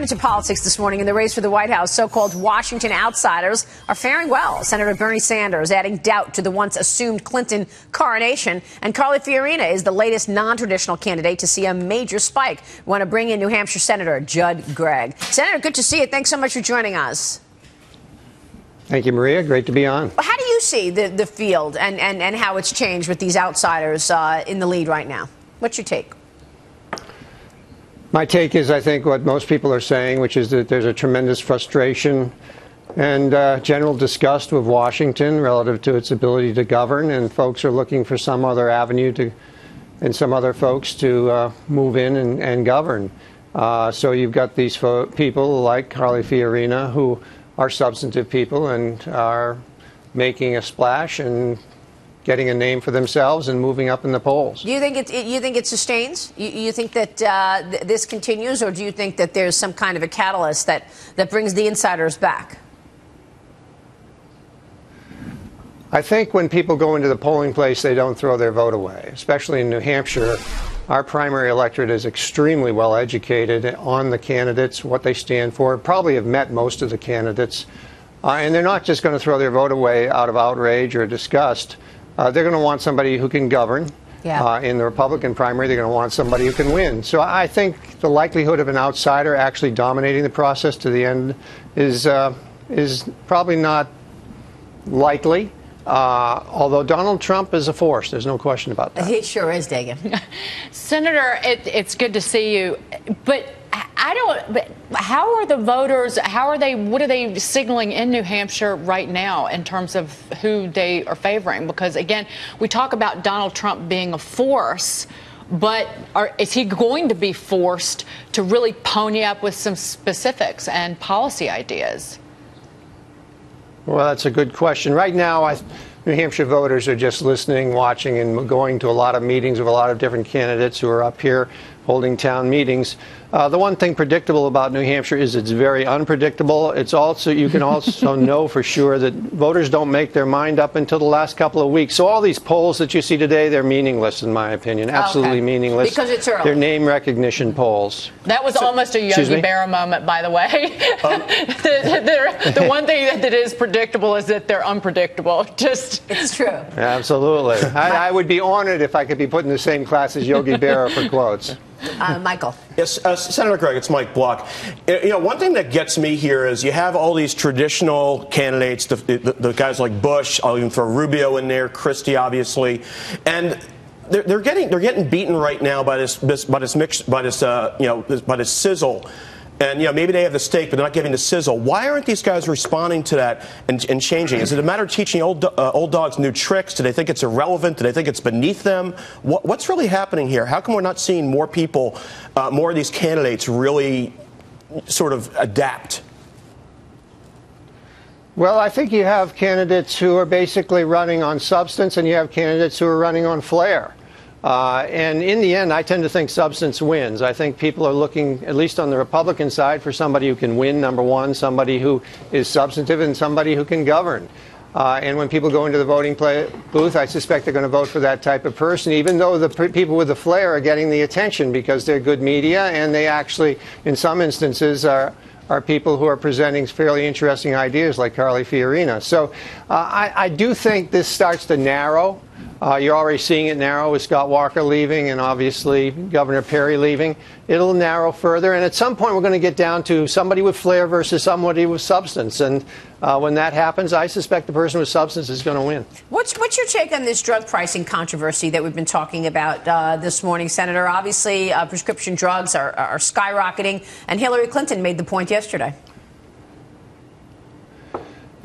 To politics this morning in the race for the White House, so-called Washington outsiders are faring well. Senator Bernie Sanders adding doubt to the once assumed Clinton coronation, and Carly Fiorina is the latest non-traditional candidate to see a major spike. We want to bring in New Hampshire Senator Judd Gregg. Senator, good to see you. Thanks so much for joining us. Thank you, Maria. Great to be on. How do you see the field and how it's changed with these outsiders in the lead right now? What's your take? My take is, I think, what most people are saying, which is that there's a tremendous frustration and general disgust with Washington relative to its ability to govern, and folks are looking for some other avenue and some other folks to move in and govern. So you've got these people like Carly Fiorina who are substantive people and are making a splash and getting a name for themselves and moving up in the polls. Do you think it sustains? You think that this continues, or do you think that there's some kind of a catalyst that brings the insiders back? I think when people go into the polling place, they don't throw their vote away, especially in New Hampshire. Our primary electorate is extremely well educated on the candidates, what they stand for, probably have met most of the candidates. And they're not just going to throw their vote away out of outrage or disgust. They're going to want somebody who can govern. Yeah. In the Republican primary, they're going to want somebody who can win. So I think the likelihood of an outsider actually dominating the process to the end is probably not likely. Although Donald Trump is a force, there's no question about that. He sure is, Dagan. Senator, it's good to see you, but how are the voters, what are they signaling in New Hampshire right now in terms of who they are favoring? Because, again, we talk about Donald Trump being a force, but is he going to be forced to really pony up with some specifics and policy ideas? Well, that's a good question. Right now, New Hampshire voters are just listening, watching, and going to a lot of meetings with a lot of different candidates who are up here holding town meetings. The one thing predictable about New Hampshire is it's very unpredictable. It's also, you can also know for sure that voters don't make their mind up until the last couple of weeks. So all these polls that you see today, they're meaningless, in my opinion. Absolutely meaningless. Because it's early. They're name recognition polls. That was almost a Yogi Berra moment, by the way. The one thing that is predictable is that they're unpredictable. It's true. Absolutely. I would be honored if I could be put in the same class as Yogi Berra for quotes. Michael. Yes, Senator Gregg, it's Mike Block. You know, one thing that gets me here is you have all these traditional candidates, the guys like Bush. I'll even throw Rubio in there, Christie, obviously, and they're getting beaten right now by this sizzle. And, you know, maybe they have the steak, but they're not giving the sizzle. Why aren't these guys responding to that and changing? Is it a matter of teaching old dogs new tricks? Do they think it's irrelevant? Do they think it's beneath them? What's really happening here? How come we're not seeing more people, more of these candidates really sort of adapt? Well, I think you have candidates who are basically running on substance, and you have candidates who are running on flair. And in the end, I tend to think substance wins. I think people are looking, at least on the Republican side, for somebody who can win, number one, somebody who is substantive, and somebody who can govern. And when people go into the voting booth, I suspect they're going to vote for that type of person, even though the people with the flair are getting the attention because they're good media, and they actually, in some instances, are people who are presenting fairly interesting ideas like Carly Fiorina. So I do think this starts to narrow. You're already seeing it narrow with Scott Walker leaving and obviously Governor Perry leaving. It'll narrow further. And at some point, we're going to get down to somebody with flair versus somebody with substance. And when that happens, I suspect the person with substance is going to win. What's your take on this drug pricing controversy that we've been talking about this morning, Senator? Obviously, prescription drugs are skyrocketing. And Hillary Clinton made the point yesterday.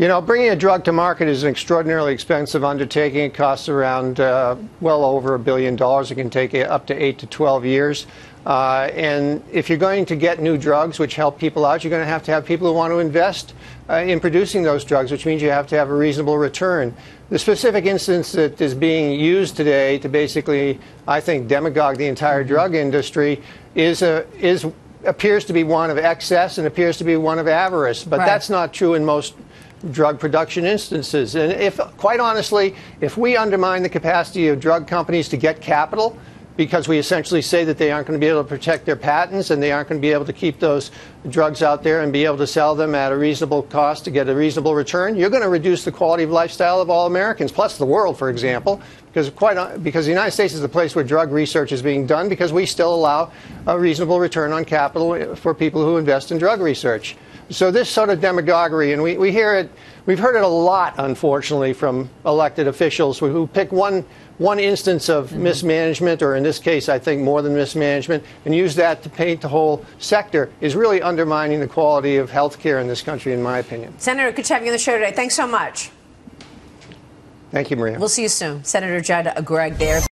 You know, bringing a drug to market is an extraordinarily expensive undertaking. It costs around well over $1 billion. It can take up to 8 to 12 years. And if you're going to get new drugs which help people out, you're going to have people who want to invest in producing those drugs, which means you have to have a reasonable return. The specific instance that is being used today to basically, I think, demagogue the entire drug industry appears to be one of excess and appears to be one of avarice. But that's not true in most drug production instances. And quite honestly, if we undermine the capacity of drug companies to get capital, because we essentially say that they aren't going to be able to protect their patents and they aren't going to be able to keep those drugs out there and be able to sell them at a reasonable cost to get a reasonable return, you're going to reduce the quality of lifestyle of all Americans, plus the world, for example, because the United States is the place where drug research is being done, because we still allow a reasonable return on capital for people who invest in drug research. So this sort of demagoguery, and we hear it, we've heard it a lot, unfortunately, from elected officials who pick one instance of mismanagement, or in this case, I think more than mismanagement, and use that to paint the whole sector, is really undermining the quality of health care in this country, in my opinion. Senator, good to have you on the show today. Thanks so much. Thank you, Maria. We'll see you soon. Senator Judd Gregg there.